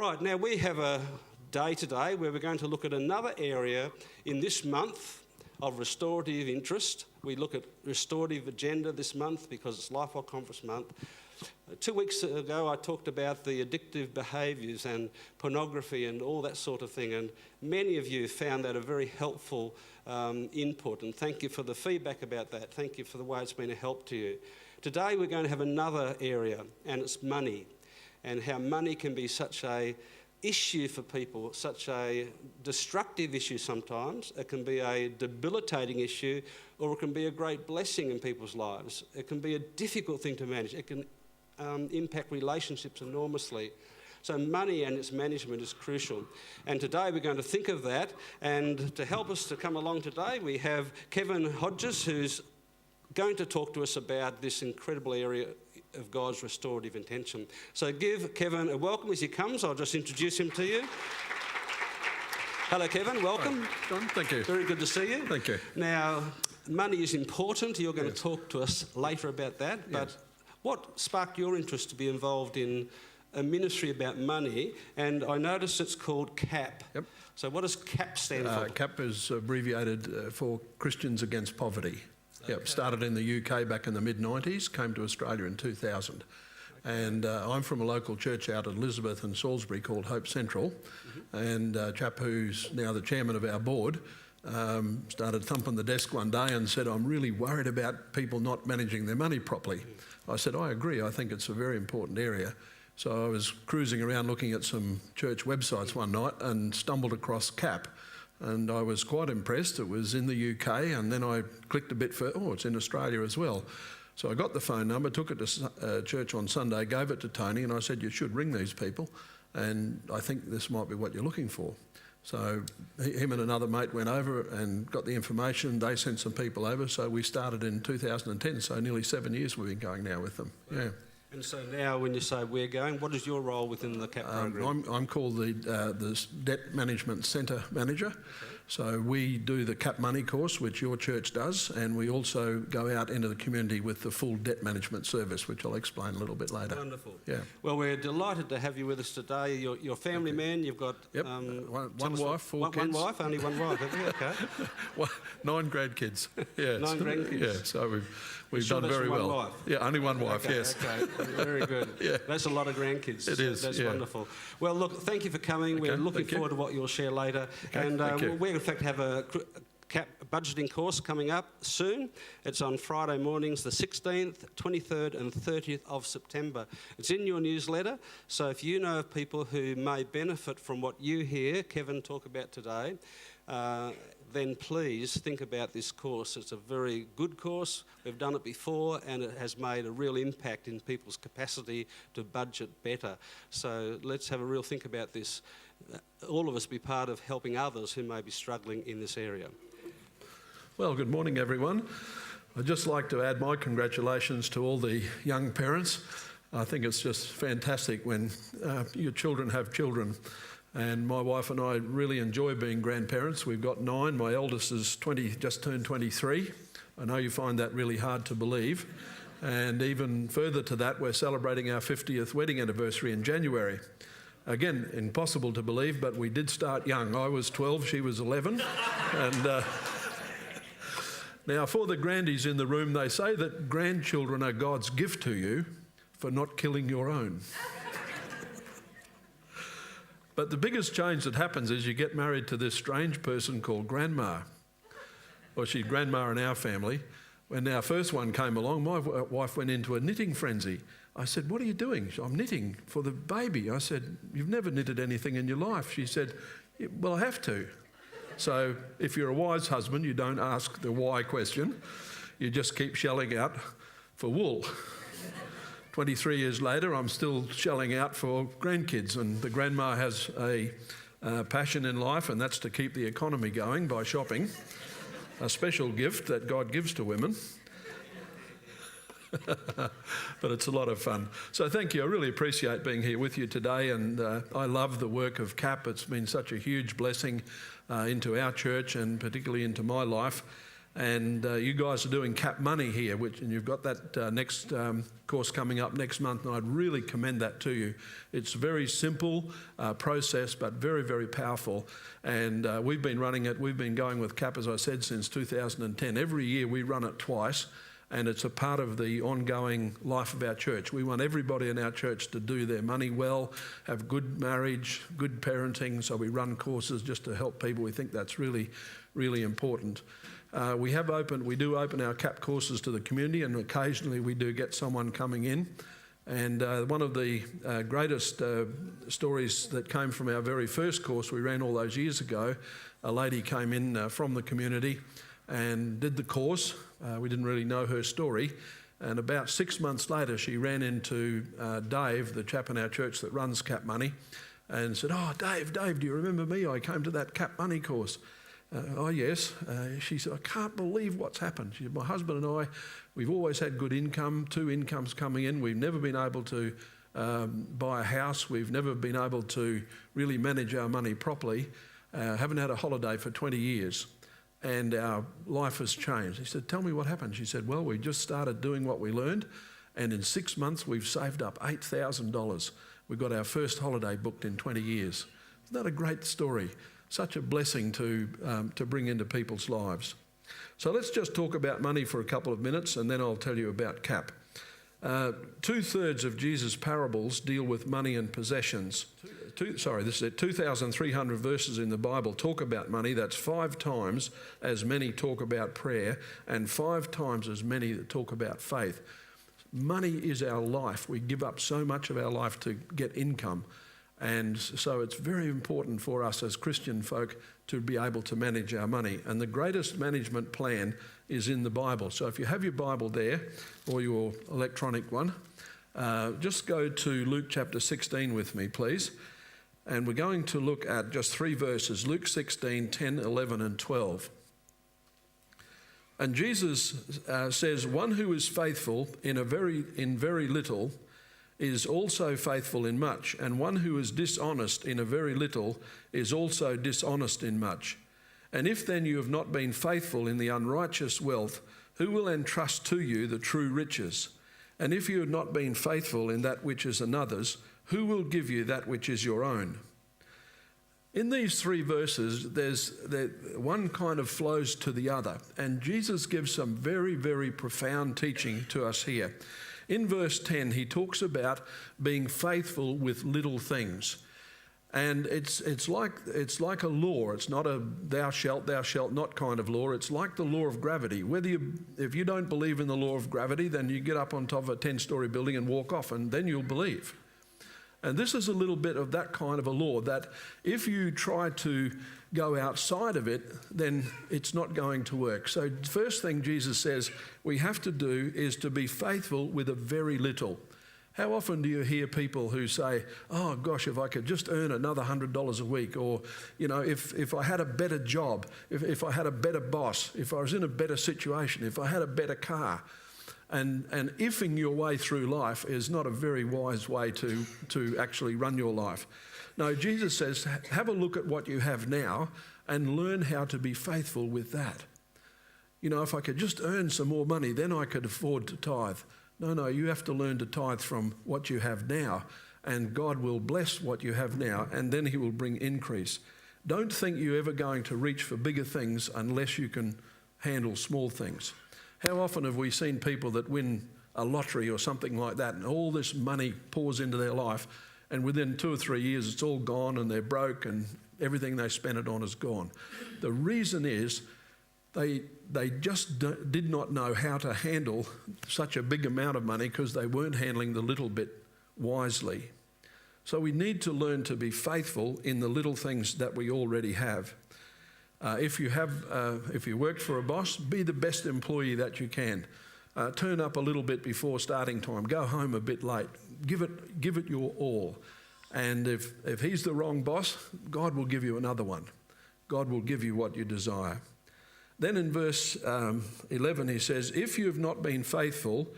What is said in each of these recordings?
Right, now we have a day today where we're going to look at another area in this month of restorative interest. We look at restorative agenda this month because it's Lifewell Conference month. 2 weeks ago I talked about the addictive behaviours and pornography and all that sort of thing, and many of you found that a very helpful input, and thank you for the feedback about that. Thank you for the way it's been a help to you. Today we're going to have another area, and it's money, and how money can be such a issue for people, such a destructive issue sometimes. It can be a debilitating issue, or it can be a great blessing in people's lives. It can be a difficult thing to manage. It can impact relationships enormously. So money and its management is crucial. And today we're going to think of that, and to help us to come along today we have Kevin Hodges, who's going to talk to us about this incredible area of God's restorative intention. So give Kevin a welcome as he comes. I'll just introduce him to you. Hello, Kevin. Welcome. Hi, John. Thank you. Very good to see you. Thank you. Now, money is important. You're going to talk to us later about that. But what sparked your interest to be involved in a ministry about money? And I noticed it's called CAP. Yep. So what does CAP stand for? CAP is abbreviated for Christians Against Poverty. Yep, started in the UK back in the mid-90s, came to Australia in 2000. And I'm from a local church out at Elizabeth and Salisbury called Hope Central. And a chap who's now the chairman of our board started thumping the desk one day and said, "I'm really worried about people not managing their money properly." I said, "I agree, I think it's a very important area." So I was cruising around looking at some church websites one night and stumbled across CAP. And I was quite impressed. It was in the UK, and then I clicked a bit further. Oh, it's in Australia as well. So I got the phone number, took it to church on Sunday, gave it to Tony, and I said, "You should ring these people, and I think this might be what you're looking for." So him and another mate went over and got the information. They sent some people over, so we started in 2010, so nearly 7 years we've been going now with them. Yeah. And so now when you say we're going, what is your role within the CAP program? I'm called the Debt Management Centre Manager. Okay. So we do the CAP Money course, which your church does, and we also go out into the community with the full debt management service, which I'll explain a little bit later. Wonderful. Yeah. Well, we're delighted to have you with us today. You're a family man. You've got one wife, four kids. One wife, only one wife, have you? Okay. 9 grandkids. Yeah. 9 grandkids. Yeah. So we've done very well. One wife? Yeah, only one wife. Okay, yes. Okay. Very good. Yeah. That's a lot of grandkids. It is. That's wonderful. Well, look, thank you for coming. Okay, we're looking forward to what you'll share later. Okay, and thank you. we in fact have a CAP budgeting course coming up soon. It's on Friday mornings, the 16th, 23rd and 30th of September. It's in your newsletter, so if you know of people who may benefit from what you hear Kevin talk about today, then please think about this course. It's a very good course. We've done it before and it has made a real impact in people's capacity to budget better. So let's have a real think about this. All of us be part of helping others who may be struggling in this area. Well, good morning, everyone. I'd just like to add my congratulations to all the young parents. I think it's just fantastic when your children have children. And my wife and I really enjoy being grandparents. We've got 9. My eldest is 20, just turned 23. I know you find that really hard to believe. And even further to that, we're celebrating our 50th wedding anniversary in January. Again, impossible to believe, but we did start young. I was 12, she was 11. And now, for the grandies in the room, they say that grandchildren are God's gift to you for not killing your own. But the biggest change that happens is you get married to this strange person called Grandma. Well, she's Grandma in our family. When our first one came along, my wife went into a knitting frenzy. I said, "What are you doing?" "I'm knitting for the baby." I said, "You've never knitted anything in your life." She said, "Well, I have to." So if you're a wise husband, you don't ask the why question. You just keep shelling out for wool. 23 years later, I'm still shelling out for grandkids, and the grandma has a passion in life, and that's to keep the economy going by shopping. A special gift that God gives to women. But it's a lot of fun. So thank you. I really appreciate being here with you today, and I love the work of CAP. It's been such a huge blessing into our church and particularly into my life. And you guys are doing Cap Money here, and you've got that next course coming up next month, and I'd really commend that to you. It's a very simple process, but very, very powerful. And we've been running it. We've been going with Cap, as I said, since 2010. Every year we run it twice, and it's a part of the ongoing life of our church. We want everybody in our church to do their money well, have good marriage, good parenting, so we run courses just to help people. We think that's really, really important. We do open our CAP courses to the community, and occasionally we do get someone coming in. And one of the greatest stories that came from our very first course we ran all those years ago, a lady came in from the community and did the course. We didn't really know her story. And about 6 months later, she ran into Dave, the chap in our church that runs Cap Money, and said, "Oh, Dave, do you remember me? I came to that Cap Money course." "Oh, yes." She said, "I can't believe what's happened." She said, "My husband and I, we've always had good income, 2 incomes coming in. We've never been able to buy a house. We've never been able to really manage our money properly. Haven't had a holiday for 20 years. And our life has changed." He said, "Tell me what happened." She said, "Well, we just started doing what we learned, and in 6 months we've saved up $8,000. We've got our first holiday booked in 20 years. Isn't that a great story? Such a blessing to bring into people's lives. So let's just talk about money for a couple of minutes, and then I'll tell you about CAP. 2/3 of Jesus' parables deal with money and possessions. 2,300 verses in the Bible talk about money. That's 5 times as many talk about prayer, and 5 times as many that talk about faith. Money is our life. We give up so much of our life to get income. And so it's very important for us as Christian folk to be able to manage our money. And the greatest management plan is in the Bible. So if you have your Bible there, or your electronic one, just go to Luke chapter 16 with me, please. And we're going to look at just 3 verses, Luke 16, 10, 11 and 12. And Jesus says, "One who is faithful in very little is also faithful in much, and one who is dishonest in a very little is also dishonest in much. And if then you have not been faithful in the unrighteous wealth, who will entrust to you the true riches? And if you have not been faithful in that which is another's, who will give you that which is your own?" In these 3 verses, one kind of flows to the other, and Jesus gives some very, very profound teaching to us here. In verse 10, he talks about being faithful with little things. And it's like a law. It's not a thou shalt not kind of law. It's like the law of gravity. If you don't believe in the law of gravity, then you get up on top of a 10-story building and walk off, and then you'll believe. And this is a little bit of that kind of a law, that if you try to go outside of it, then it's not going to work. So the first thing Jesus says we have to do is to be faithful with a very little. How often do you hear people who say, "Oh gosh, if I could just earn another $100 a week," or, you know, if I had a better job, if I had a better boss, if I was in a better situation, if I had a better car. And ifing your way through life is not a very wise way to actually run your life. No, Jesus says, have a look at what you have now and learn how to be faithful with that. You know, if I could just earn some more money, then I could afford to tithe. No, you have to learn to tithe from what you have now, and God will bless what you have now, and then he will bring increase. Don't think you're ever going to reach for bigger things unless you can handle small things. How often have we seen people that win a lottery or something like that, and all this money pours into their life, and within 2 or 3 years it's all gone and they're broke and everything they spent it on is gone? The reason is they just did not know how to handle such a big amount of money because they weren't handling the little bit wisely. So we need to learn to be faithful in the little things that we already have. If you work for a boss, be the best employee that you can. Turn up a little bit before starting time. Go home a bit late. Give it your all. And if he's the wrong boss, God will give you another one. God will give you what you desire. Then in verse 11 he says, "If you have not been faithful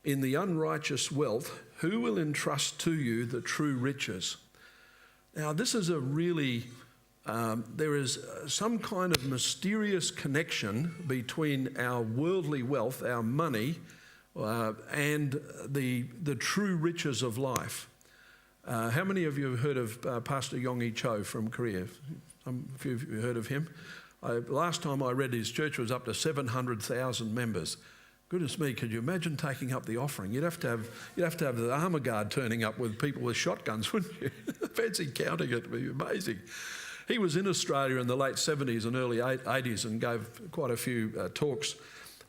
in the unrighteous wealth, who will entrust to you the true riches?" Now this is a really there is some kind of mysterious connection between our worldly wealth, our money, and the true riches of life. How many of you have heard of Pastor Yonggi Cho from Korea? Some of you have heard of him? Last time I read, his church was up to 700,000 members. Goodness me, could you imagine taking up the offering? You'd have to have the armour guard turning up with people with shotguns, wouldn't you? Fancy counting it, would be amazing. He was in Australia in the late 70s and early 80s and gave quite a few talks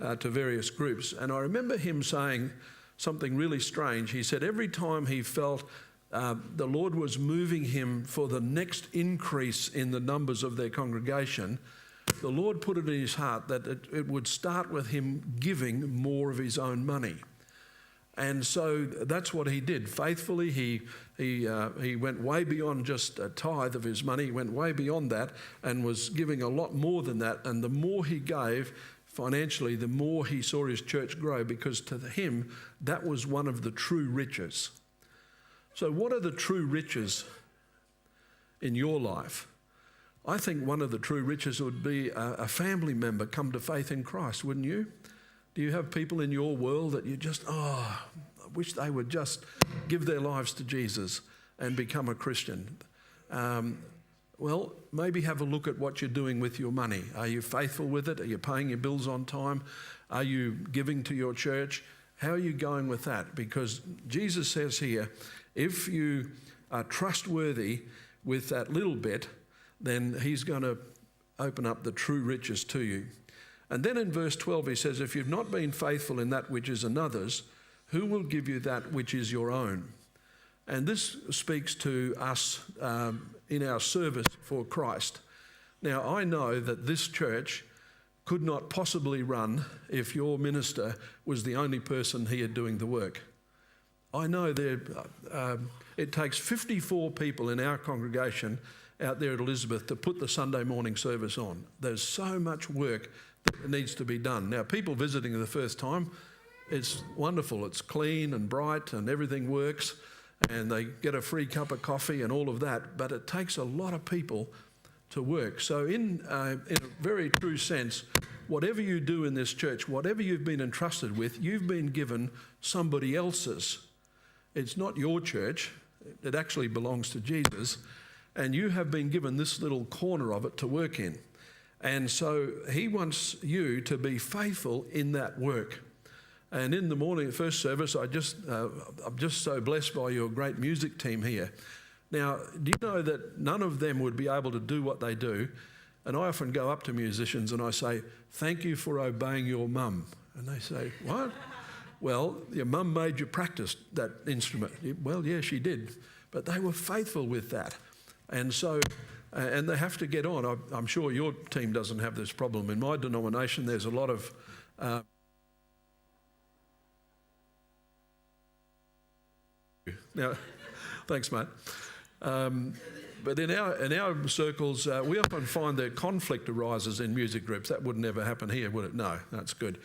to various groups. And I remember him saying something really strange. He said every time he felt the Lord was moving him for the next increase in the numbers of their congregation, the Lord put it in his heart that it would start with him giving more of his own money. And so that's what he did. Faithfully, he went way beyond just a tithe of his money. He went way beyond that and was giving a lot more than that. And the more he gave financially, the more he saw his church grow, because to him, that was one of the true riches. So what are the true riches in your life? I think one of the true riches would be a family member come to faith in Christ, wouldn't you? Do you have people in your world that you just, I wish they would just give their lives to Jesus and become a Christian? Well, maybe have a look at what you're doing with your money. Are you faithful with it? Are you paying your bills on time? Are you giving to your church? How are you going with that? Because Jesus says here, if you are trustworthy with that little bit, then he's going to open up the true riches to you. And then in verse 12 he says, if you've not been faithful in that which is another's, who will give you that which is your own? And this speaks to us in our service for Christ. Now, I know that this church could not possibly run if your minister was the only person here doing the work. I know it takes 54 people in our congregation out there at Elizabeth to put the Sunday morning service on. There's so much work that needs to be done. Now, people visiting the first time, it's wonderful. It's clean and bright and everything works, and they get a free cup of coffee and all of that, but it takes a lot of people to work. So in a very true sense, whatever you do in this church, whatever you've been entrusted with, you've been given somebody else's. It's not your church. It actually belongs to Jesus. And you have been given this little corner of it to work in. And so he wants you to be faithful in that work. And in the morning, first service, I'm just so blessed by your great music team here. Now, do you know that none of them would be able to do what they do? And I often go up to musicians and I say, thank you for obeying your mum. And they say, what? Well, your mum made you practice that instrument. Well, yeah, she did. But they were faithful with that. And so, and they have to get on. I'm sure your team doesn't have this problem. In my denomination, there's a lot of now, thanks, mate. But in our circles, we often find that conflict arises in music groups. That would never happen here, would it? No, that's good.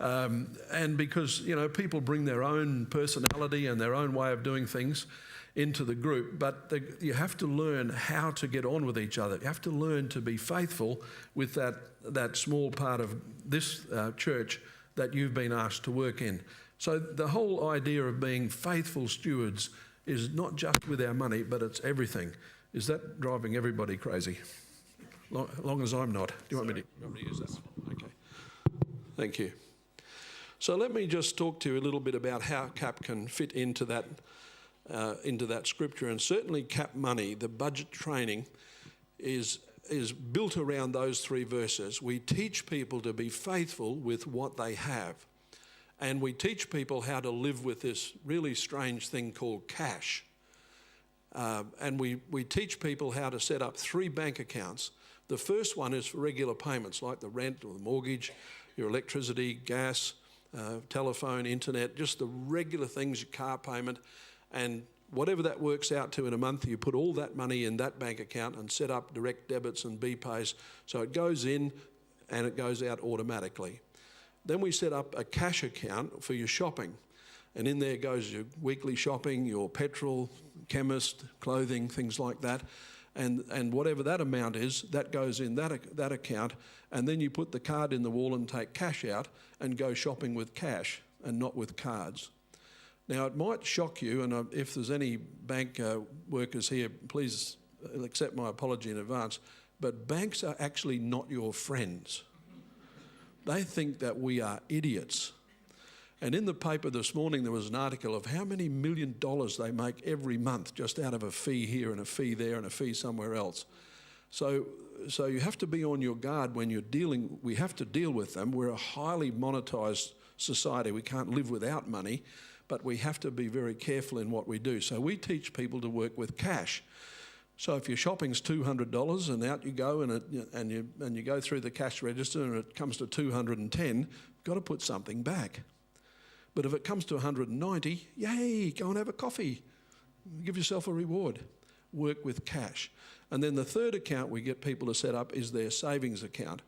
And because, people bring their own personality and their own way of doing things into the group, but you have to learn how to get on with each other. You have to learn to be faithful with that small part of this church that you've been asked to work in. So the whole idea of being faithful stewards is not just with our money, but it's everything. Is that driving everybody crazy? Long as I'm not. Do you want me to use that? Okay. Thank you. So let me just talk to you a little bit about how CAP can fit into that scripture. And certainly CAP money, the budget training, is built around those three verses. We teach people to be faithful with what they have. And we teach people how to live with this really strange thing called cash. And we teach people how to set up 3 bank accounts. The first one is for regular payments like the rent or the mortgage, your electricity, gas, telephone, internet, just the regular things, your car payment. And whatever that works out to in a month, you put all that money in that bank account and set up direct debits and BPays. So it goes in and it goes out automatically. Then we set up a cash account for your shopping. And in there goes your weekly shopping, your petrol, chemist, clothing, things like that. and whatever that amount is, that goes in that account, and then you put the card in the wall and take cash out and go shopping with cash and not with cards. Now, it might shock you, and if there's any bank workers here, please accept my apology in advance, but banks are actually not your friends. They think that we are idiots. And in the paper this morning, there was an article of how many $1 million they make every month just out of a fee here and a fee there and a fee somewhere else. So you have to be on your guard when you're dealing. We have to deal with them. We're a highly monetised society. We can't live without money, but we have to be very careful in what we do. So we teach people to work with cash. So if your shopping's $200 and out you go and you go through the cash register and it comes to $210, you've got to put something back. But if it comes to 190, yay, go and have a coffee. Give yourself a reward. Work with cash. And then the third account we get people to set up is their savings account.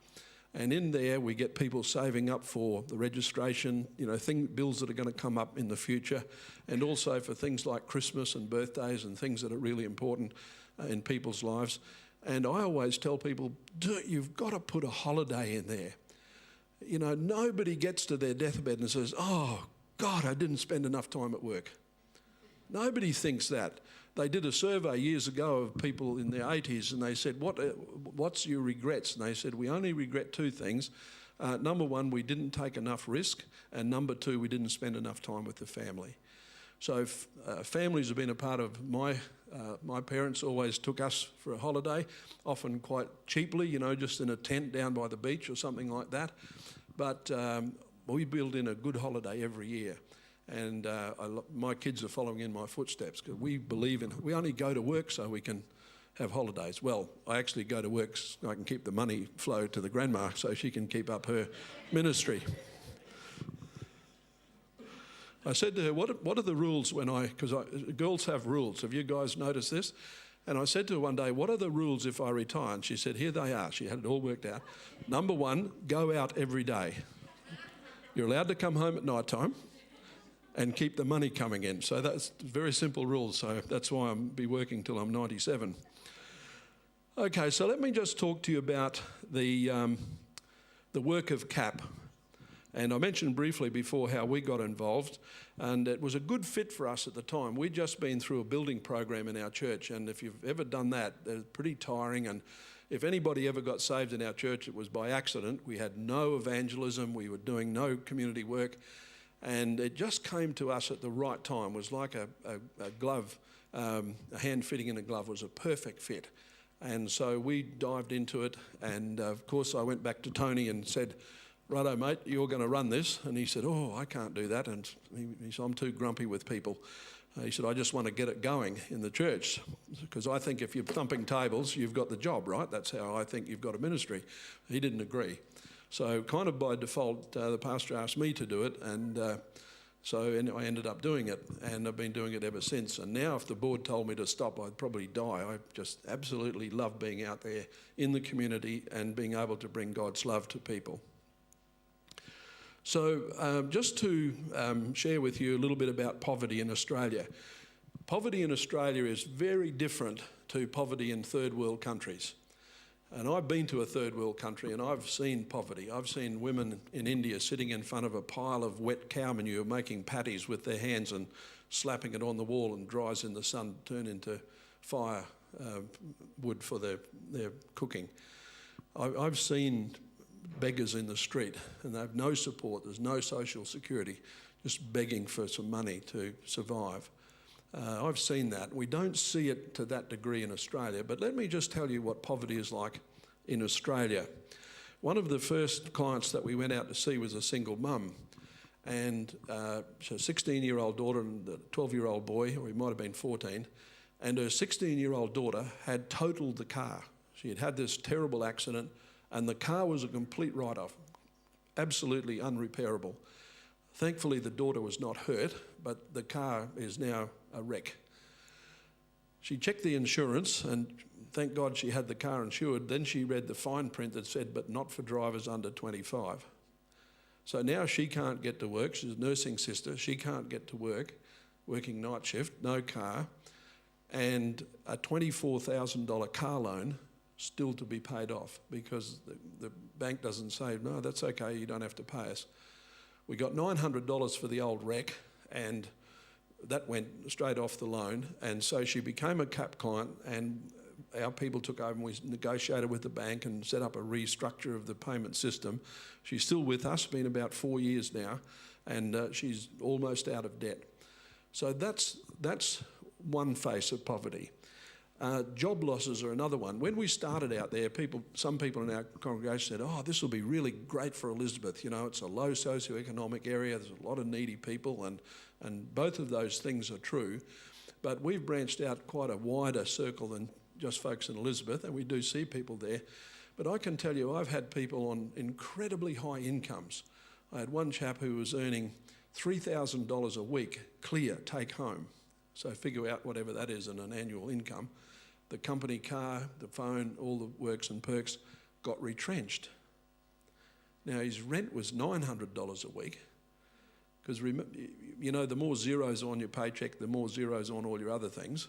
And in there we get people saving up for the registration, bills that are going to come up in the future, and also for things like Christmas and birthdays and things that are really important in people's lives. And I always tell people, you've got to put a holiday in there. Nobody gets to their deathbed and says, oh, God, I didn't spend enough time at work. Nobody thinks that. They did a survey years ago of people in their 80s and they said, what's your regrets? And they said, we only regret two things. Number one, we didn't take enough risk. And number two, we didn't spend enough time with the family. So families have been a part of my parents always took us for a holiday, often quite cheaply, just in a tent down by the beach or something like that. But we build in a good holiday every year. And my kids are following in my footsteps because we only go to work so we can have holidays. Well, I actually go to work so I can keep the money flow to the grandma so she can keep up her ministry. I said to her, what are the rules because girls have rules. Have you guys noticed this? And I said to her one day, what are the rules if I retire? And she said, here they are. She had it all worked out. Number one, go out every day. You're allowed to come home at night time and keep the money coming in. So that's very simple rules. So that's why I'll be working till I'm 97. Okay, so let me just talk to you about the work of CAP. And I mentioned briefly before how we got involved, and it was a good fit for us at the time. We'd just been through a building program in our church, and if you've ever done that, it's pretty tiring. And if anybody ever got saved in our church, it was by accident. We had no evangelism. We were doing no community work. And it just came to us at the right time. It was like a glove, a hand fitting in a glove was a perfect fit. And so we dived into it. And of course, I went back to Tony and said, righto, mate, you're going to run this. And he said, oh, I can't do that. And he said, I'm too grumpy with people. He said, I just want to get it going in the church. Because I think if you're thumping tables, you've got the job, right? That's how I think you've got a ministry. He didn't agree. So kind of by default, the pastor asked me to do it, and so I ended up doing it, and I've been doing it ever since. And now if the board told me to stop, I'd probably die. I just absolutely love being out there in the community and being able to bring God's love to people. So just to share with you a little bit about poverty in Australia. Poverty in Australia is very different to poverty in third world countries. And I've been to a third world country and I've seen poverty. I've seen women in India sitting in front of a pile of wet cow manure making patties with their hands and slapping it on the wall and dries in the sun, turn into fire wood for their cooking. I've seen beggars in the street and they have no support, there's no social security, just begging for some money to survive. I've seen that. We don't see it to that degree in Australia, but let me just tell you what poverty is like in Australia. One of the first clients that we went out to see was a single mum, and so a 16-year-old daughter and a 12-year-old boy, or he might have been 14, and her 16-year-old daughter had totaled the car. She had had this terrible accident, and the car was a complete write-off, absolutely unrepairable. Thankfully, the daughter was not hurt, but the car is now a wreck. She checked the insurance, and thank God she had the car insured. Then she read the fine print that said, but not for drivers under 25. So now she can't get to work. She's a nursing sister. She can't get to work, working night shift, no car. and a $24,000 car loan still to be paid off because the bank doesn't say, no, that's okay, you don't have to pay us. We got $900 for the old wreck, and that went straight off the loan, and so she became a CAP client, and our people took over and we negotiated with the bank and set up a restructure of the payment system. She's still with us, been about 4 years now, and she's almost out of debt. So that's one face of poverty. Job losses are another one. When we started out there, some people in our congregation said, oh, this will be really great for Elizabeth. You know, it's a low socioeconomic area, there's a lot of needy people, and both of those things are true. But we've branched out quite a wider circle than just folks in Elizabeth, and we do see people there. But I can tell you, I've had people on incredibly high incomes. I had one chap who was earning $3,000 a week, clear, take home. So figure out whatever that is in an annual income. The company car, the phone, all the works and perks got retrenched. Now his rent was $900 a week, because you know, the more zeros on your paycheck, the more zeros on all your other things.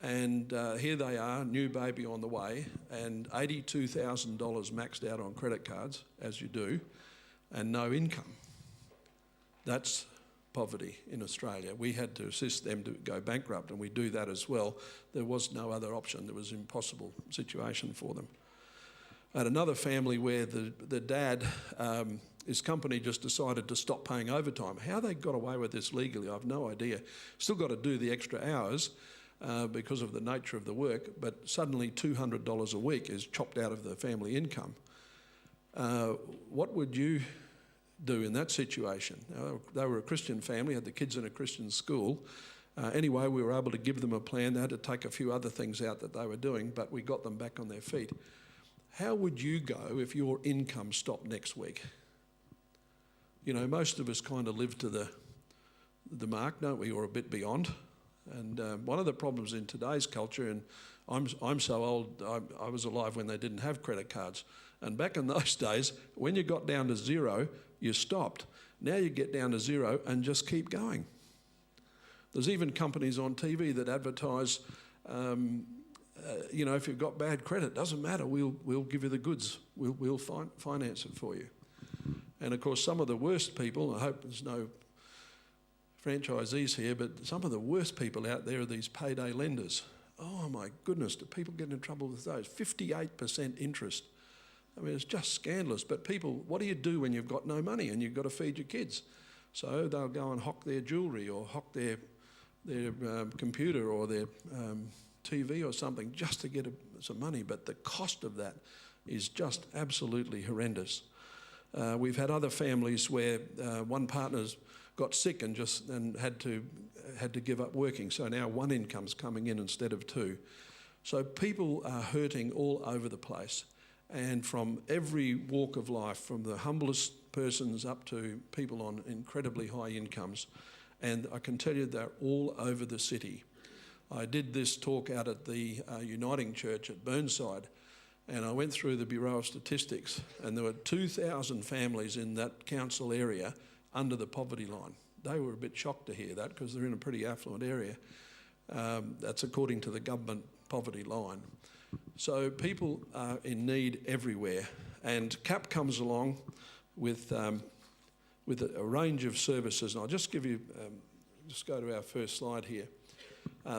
And here they are, new baby on the way, and $82,000 maxed out on credit cards, as you do, and no income. That's poverty in Australia. We had to assist them to go bankrupt, and we do that as well. There was no other option. There was an impossible situation for them. I had another family where the dad, his company just decided to stop paying overtime. How they got away with this legally, I've no idea. Still got to do the extra hours because of the nature of the work, but suddenly $200 a week is chopped out of the family income. What would you do in that situation? They were a Christian family, had the kids in a Christian school. Anyway, we were able to give them a plan. They had to take a few other things out that they were doing, but we got them back on their feet. How would you go if your income stopped next week? You know, most of us kind of live to the mark, don't we, or a bit beyond. And one of the problems in today's culture, and I'm so old, I was alive when they didn't have credit cards. And back in those days, when you got down to zero, you stopped. Now you get down to zero and just keep going. There's even companies on TV that advertise, you know, if you've got bad credit, doesn't matter, we'll give you the goods. We'll finance it for you. And of course, some of the worst people, I hope there's no franchisees here, but some of the worst people out there are these payday lenders. Oh my goodness, do people get in trouble with those? 58% interest. I mean, it's just scandalous. But people, what do you do when you've got no money and you've got to feed your kids? So they'll go and hock their jewellery or hock their computer or their TV or something just to get some money. But the cost of that is just absolutely horrendous. We've had other families where one partner's got sick and had to give up working. So now one income's coming in instead of two. So people are hurting all over the place, and from every walk of life, from the humblest persons up to people on incredibly high incomes. And I can tell you they're all over the city. I did this talk out at the Uniting Church at Burnside, and I went through the Bureau of Statistics, and there were 2,000 families in that council area under the poverty line. They were a bit shocked to hear that because they're in a pretty affluent area. That's according to the government poverty line. So people are in need everywhere, and CAP comes along with a range of services. And I'll just give you, just go to our first slide here.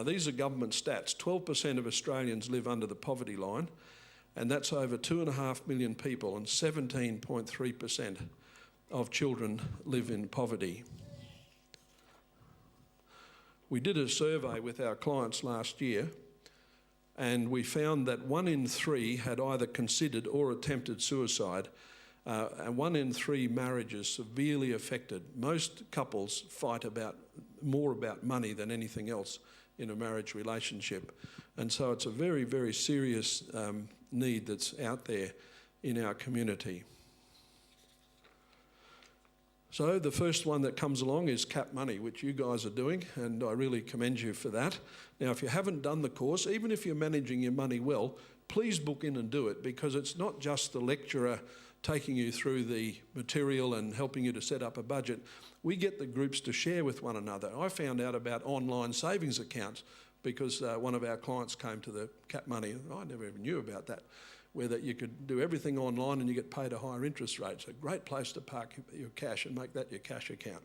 These are government stats. 12% of Australians live under the poverty line, and that's over 2.5 million people, and 17.3% of children live in poverty. We did a survey with our clients last year, and we found that 1 in 3 had either considered or attempted suicide, and 1 in 3 marriages severely affected. Most couples fight more about money than anything else in a marriage relationship, and so it's a very, very serious need that's out there in our community. So the first one that comes along is CAP Money, which you guys are doing, and I really commend you for that. Now, if you haven't done the course, even if you're managing your money well, please book in and do it, because it's not just the lecturer taking you through the material and helping you to set up a budget. We get the groups to share with one another. I found out about online savings accounts because one of our clients came to the CAP Money, and I never even knew about that, where that you could do everything online and you get paid a higher interest rate. It's a great place to park your cash and make that your cash account.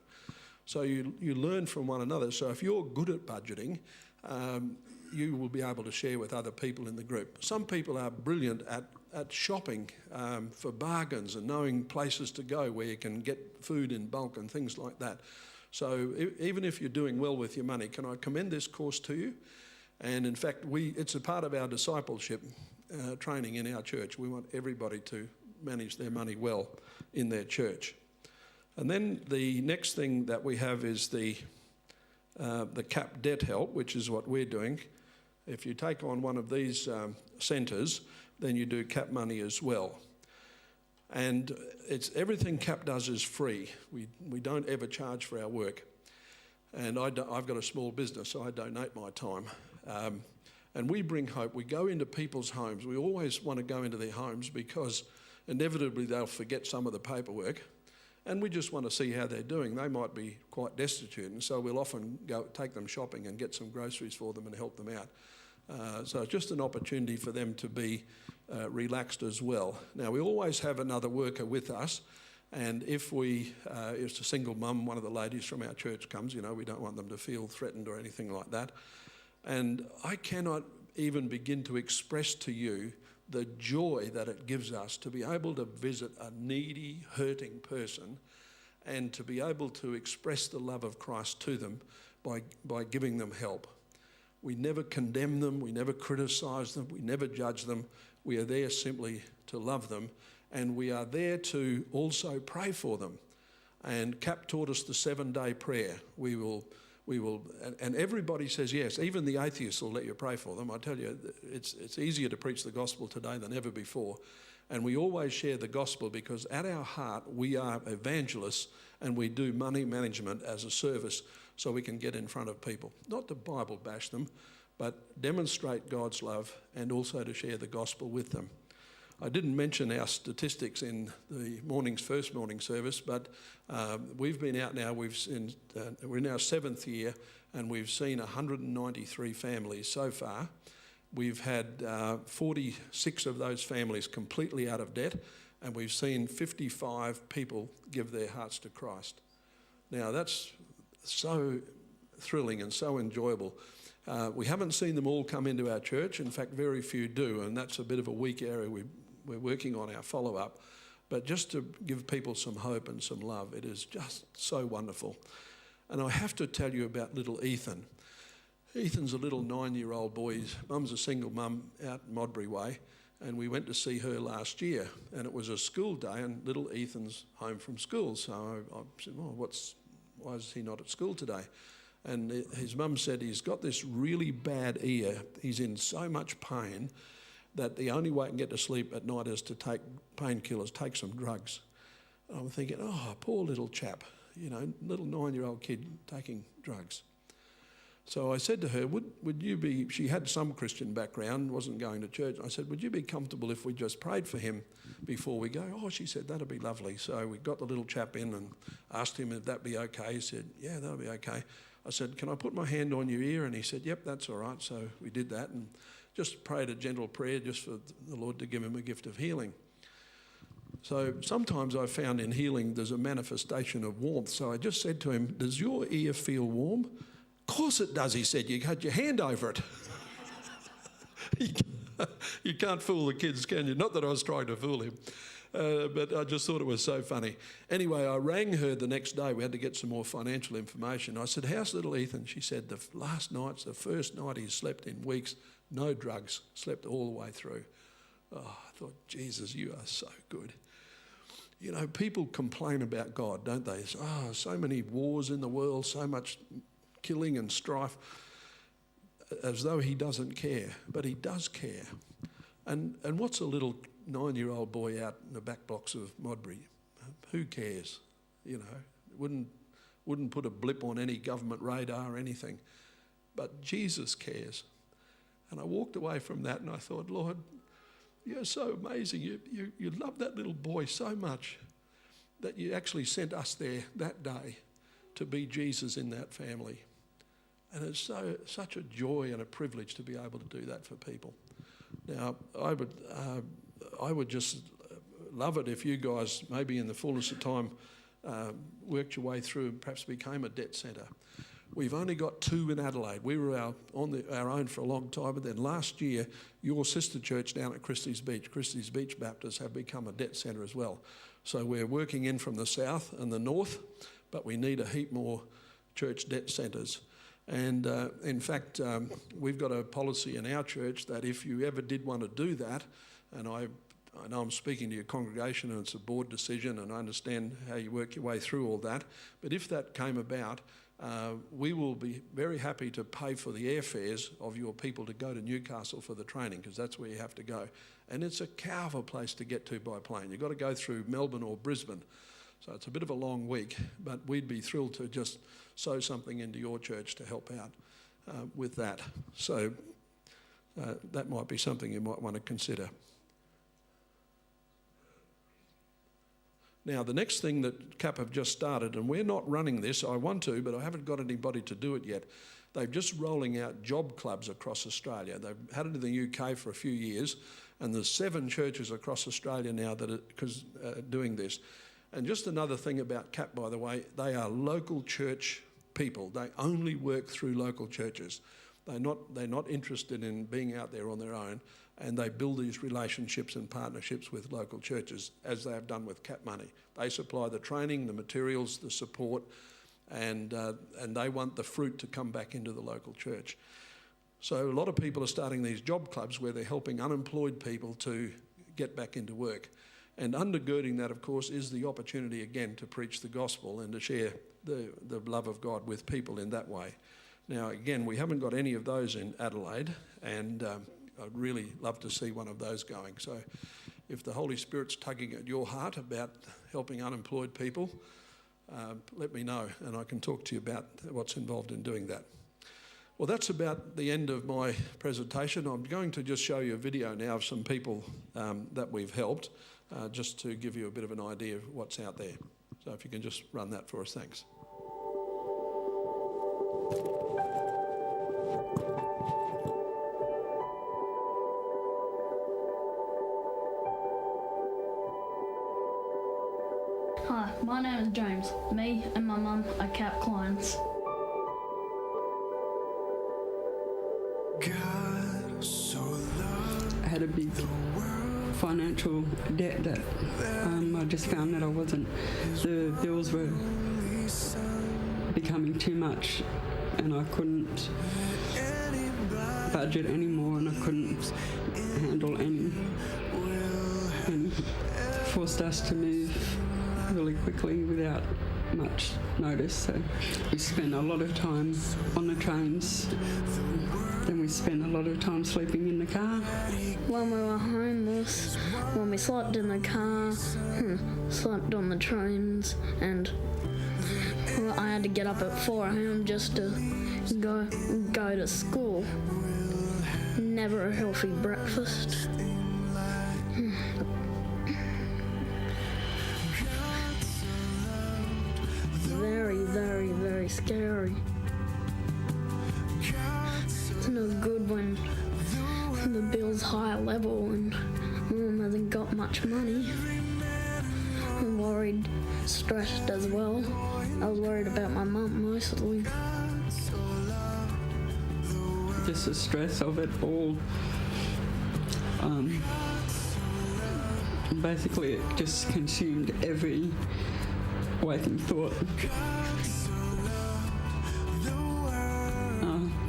So you learn from one another. So if you're good at budgeting, you will be able to share with other people in the group. Some people are brilliant at shopping for bargains and knowing places to go where you can get food in bulk and things like that. So even if you're doing well with your money, can I commend this course to you? And in fact, it's a part of our discipleship training in our church. We want everybody to manage their money well in their church. And then the next thing that we have is the CAP Debt Help, which is what we're doing. If you take on one of these centres, then you do CAP Money as well. And everything CAP does is free. We don't ever charge for our work. And I've got a small business, so I donate my time. And we bring hope. We go into people's homes. We always want to go into their homes because inevitably they'll forget some of the paperwork. And we just want to see how they're doing. They might be quite destitute, and so we'll often go take them shopping and get some groceries for them and help them out. So it's just an opportunity for them to be relaxed as well. Now, we always have another worker with us, and if it's a single mum, one of the ladies from our church comes, we don't want them to feel threatened or anything like that. And I cannot even begin to express to you the joy that it gives us to be able to visit a needy, hurting person and to be able to express the love of Christ to them by giving them help. We never condemn them, we never criticise them, we never judge them. We are there simply to love them, and we are there to also pray for them. And CAP taught us the 7-day prayer. We will, and everybody says yes. Even the atheists will let you pray for them. I tell you, it's easier to preach the gospel today than ever before. And we always share the gospel because at our heart, we are evangelists and we do money management as a service so we can get in front of people. Not to Bible bash them, but demonstrate God's love and also to share the gospel with them. I didn't mention our statistics in the first morning service, but we've been out now, we're in our 7th year, and we've seen 193 families so far. We've had 46 of those families completely out of debt, and we've seen 55 people give their hearts to Christ. Now, that's so thrilling and so enjoyable. We haven't seen them all come into our church. In fact, very few do, and that's a bit of a weak area. We're working on our follow-up. But just to give people some hope and some love, it is just so wonderful. And I have to tell you about little Ethan. Ethan's a little 9-year-old boy. His mum's a single mum out in Modbury Way, and we went to see her last year. And it was a school day, and little Ethan's home from school. So I said, well, why is he not at school today? And his mum said he's got this really bad ear. He's in so much pain that the only way he can get to sleep at night is to take painkillers, take some drugs. And I'm thinking, oh, poor little chap, little 9-year-old kid taking drugs. So I said to her, would you be, she had some Christian background, wasn't going to church. I said, would you be comfortable if we just prayed for him before we go? Oh, she said, that'd be lovely. So we got the little chap in and asked him if that'd be okay. He said, yeah, that'll be okay. I said, can I put my hand on your ear? And he said, yep, that's all right. So we did that and just prayed a gentle prayer just for the Lord to give him a gift of healing. So sometimes I found in healing there's a manifestation of warmth. So I just said to him, does your ear feel warm? Of course it does, he said. You had your hand over it. You can't fool the kids, can you? Not that I was trying to fool him. But I just thought it was so funny. Anyway, I rang her the next day. We had to get some more financial information. I said, how's little Ethan? She said, the first night he's slept in weeks, no drugs, slept all the way through. Oh, I thought, Jesus, you are so good. People complain about God, don't they? Oh, so many wars in the world, so much killing and strife, as though he doesn't care. But he does care. And what's a little 9-year-old boy out in the back blocks of Modbury? Who cares? Wouldn't put a blip on any government radar or anything. But Jesus cares. And I walked away from that and I thought, Lord, you're so amazing. You love that little boy so much that you actually sent us there that day to be Jesus in that family. And it's such a joy and a privilege to be able to do that for people. Now, I would just love it if you guys, maybe in the fullness of time, worked your way through and perhaps became a debt centre. We've only got 2 in Adelaide. We were on our own for a long time, but then last year, your sister church down at Christie's Beach Baptist, have become a debt centre as well. So we're working in from the south and the north, but we need a heap more church debt centres. And in fact, we've got a policy in our church that if you ever did want to do that, and I know I'm speaking to your congregation and it's a board decision and I understand how you work your way through all that, but if that came about, we will be very happy to pay for the airfares of your people to go to Newcastle for the training, because that's where you have to go. And it's a cow of a place to get to by plane. You've got to go through Melbourne or Brisbane. So it's a bit of a long week, but we'd be thrilled to just sow something into your church to help out with that. So that might be something you might want to consider. Now, the next thing that CAP have just started, and we're not running this, I want to, but I haven't got anybody to do it yet. They're just rolling out job clubs across Australia. They've had it in the UK for a few years, and there's 7 churches across Australia now that are doing this. And just another thing about CAP, by the way, they are local church people. They only work through local churches. They're not interested in being out there on their own, and they build these relationships and partnerships with local churches, as they have done with CAP money. They supply the training, the materials, the support, and they want the fruit to come back into the local church. So a lot of people are starting these job clubs where they're helping unemployed people to get back into work. And undergirding that, of course, is the opportunity again to preach the gospel and to share the love of God with people in that way. Now, again, we haven't got any of those in Adelaide, and I'd really love to see one of those going. So if the Holy Spirit's tugging at your heart about helping unemployed people, let me know, and I can talk to you about what's involved in doing that. Well, that's about the end of my presentation. I'm going to just show you a video now of some people that we've helped, just to give you a bit of an idea of what's out there. So if you can just run that for us, thanks. Hi, my name is James. Me and my mum are CAP clients. I had a big financial debt that I just found that the bills were becoming too much, and I couldn't budget anymore, and I couldn't handle any, and forced us to move really quickly without much notice. So we spent a lot of time on the trains, then we spent a lot of time sleeping in the car. When we were homeless, when we slept in the car, slept on the trains, and I had to get up at 4 a.m. just to go to school. Never a healthy breakfast. Very, very, very scary. It's no good when the bill's high level and mum hasn't got much money. I'm worried, stressed as well. I was worried about my mum mostly. Just the stress of it all. Basically, it just consumed every waking thought.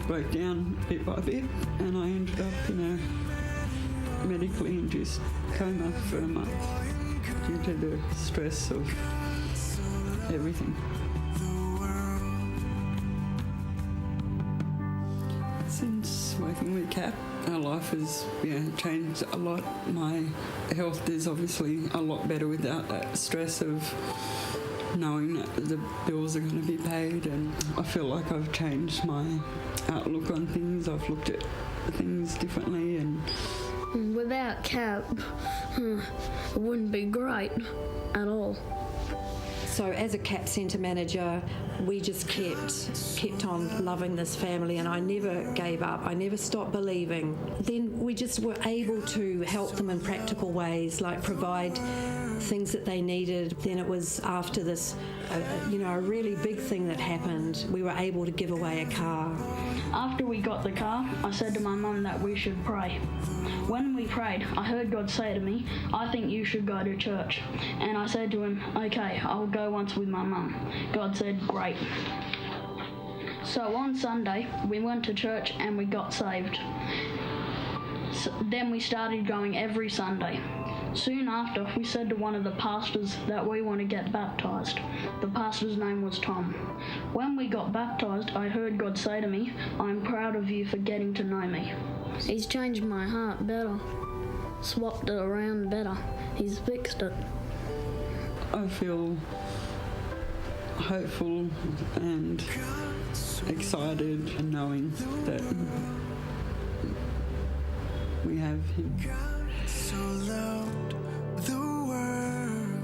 Broke down bit by bit, and I ended up in a medically induced coma for a month due to the stress of everything. Since working with CAP, our life has changed a lot. My health is obviously a lot better without that stress of knowing that the bills are going to be paid, and I feel like I've changed my outlook on things. I've looked at things differently, and without CAP, it wouldn't be great at all. So as a CAP centre manager, we just kept on loving this family, and I never gave up. I never stopped believing. Then we just were able to help them in practical ways, like provide things that they needed. Then it was after this, a really big thing that happened, we were able to give away a car. After we got the car, I said to my mum that we should pray. When we prayed, I heard God say to me, "I think you should go to church." And I said to him, "Okay, I'll go once with my mum." God said, "Great." So on Sunday, we went to church and we got saved. Then we started going every Sunday. Soon after, we said to one of the pastors that we want to get baptised. The pastor's name was Tom. When we got baptised, I heard God say to me, "I'm proud of you for getting to know me." He's changed my heart better, swapped it around better. He's fixed it. I feel hopeful and excited and knowing that we have him. So loved the world,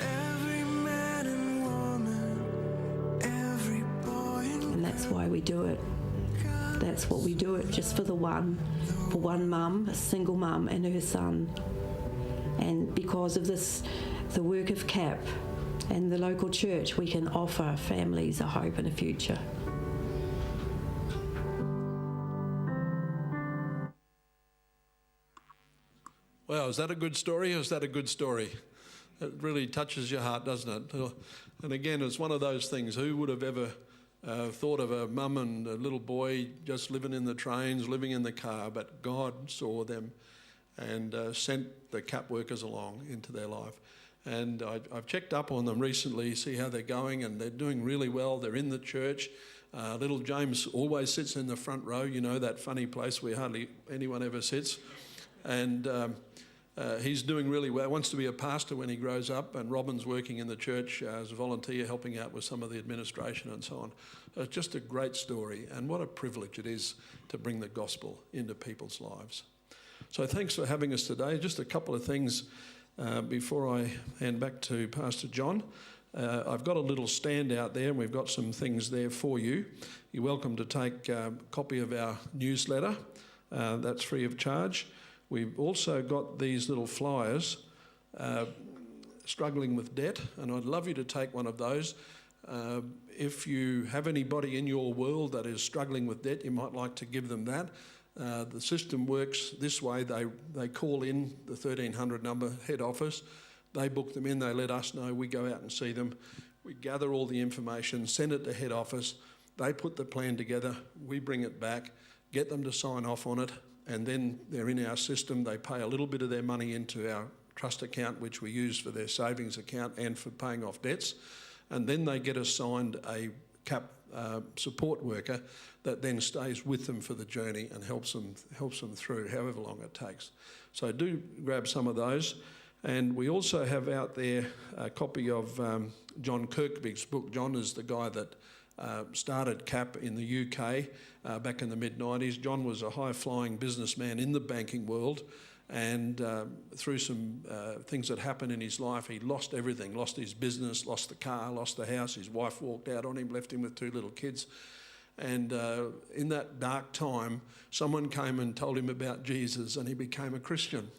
every man and woman, every boy And that's why we do it. That's what we do it, just for one mum, a single mum and her son. And because of this, the work of CAP and the local church, we can offer families a hope and a future. Wow, is that a good story or is that a good story? It really touches your heart, doesn't it? And again, it's one of those things, who would have ever thought of a mum and a little boy just living in the trains, living in the car, but God saw them and sent the CAP workers along into their life. And I've checked up on them recently, see how they're going, and they're doing really well. They're in the church. Little James always sits in the front row, that funny place where hardly anyone ever sits. And he's doing really well. Wants to be a pastor when he grows up, and Robin's working in the church as a volunteer, helping out with some of the administration and so on. It's just a great story, and what a privilege it is to bring the gospel into people's lives. So thanks for having us today. Just a couple of things before I hand back to Pastor John. I've got a little stand out there, and we've got some things there for you. You're welcome to take a copy of our newsletter. That's free of charge. We've also got these little flyers, struggling with debt, and I'd love you to take one of those. If you have anybody in your world that is struggling with debt, you might like to give them that. The system works this way. They call in the 1300 number, head office. They book them in, they let us know, we go out and see them. We gather all the information, send it to head office. They put the plan together, we bring it back, get them to sign off on it, and then they're in our system. They pay a little bit of their money into our trust account, which we use for their savings account and for paying off debts. And then they get assigned a CAP support worker that then stays with them for the journey and helps them through however long it takes. So do grab some of those. And we also have out there a copy of John Kirkby's book. John is the guy that started CAP in the UK back in the mid-90s. John was a high-flying businessman in the banking world, and through some things that happened in his life, he lost everything, lost his business, lost the car, lost the house. His wife walked out on him, left him with 2 little kids. And in that dark time, someone came and told him about Jesus, and he became a Christian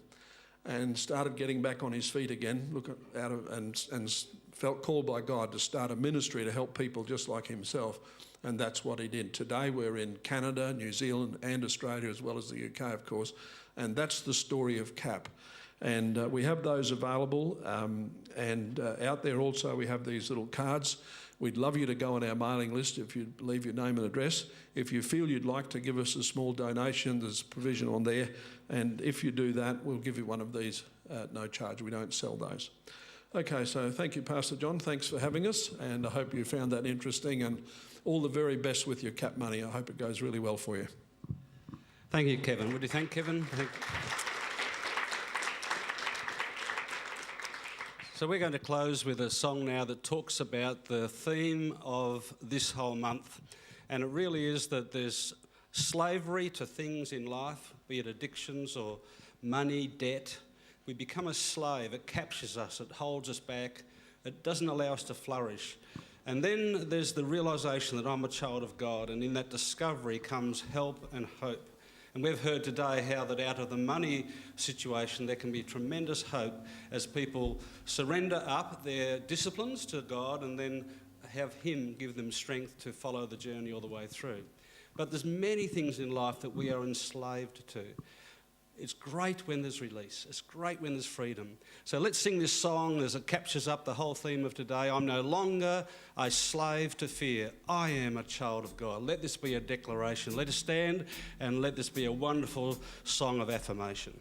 and started getting back on his feet again, and felt called by God to start a ministry to help people just like himself. And that's what he did. Today we're in Canada, New Zealand and Australia, as well as the UK, of course. And that's the story of CAP. And we have those available. And out there also we have these little cards. We'd love you to go on our mailing list if you leave your name and address. If you feel you'd like to give us a small donation, there's provision on there. And if you do that, we'll give you one of these at no charge. We don't sell those. Okay, so thank you, Pastor John. Thanks for having us, and I hope you found that interesting, and all the very best with your CAP money. I hope it goes really well for you. Thank you, Kevin. Would you thank Kevin? So we're going to close with a song now that talks about the theme of this whole month, and it really is that there's slavery to things in life, be it addictions or money, debt. We become a slave. It captures us. It holds us back. It doesn't allow us to flourish. And then there's the realisation that I'm a child of God, and in that discovery comes help and hope. And we've heard today how that out of the money situation there can be tremendous hope as people surrender up their disciplines to God and then have Him give them strength to follow the journey all the way through. But there's many things in life that we are enslaved to. It's great when there's release. It's great when there's freedom. So let's sing this song as it captures up the whole theme of today. I'm no longer a slave to fear. I am a child of God. Let this be a declaration. Let us stand and let this be a wonderful song of affirmation.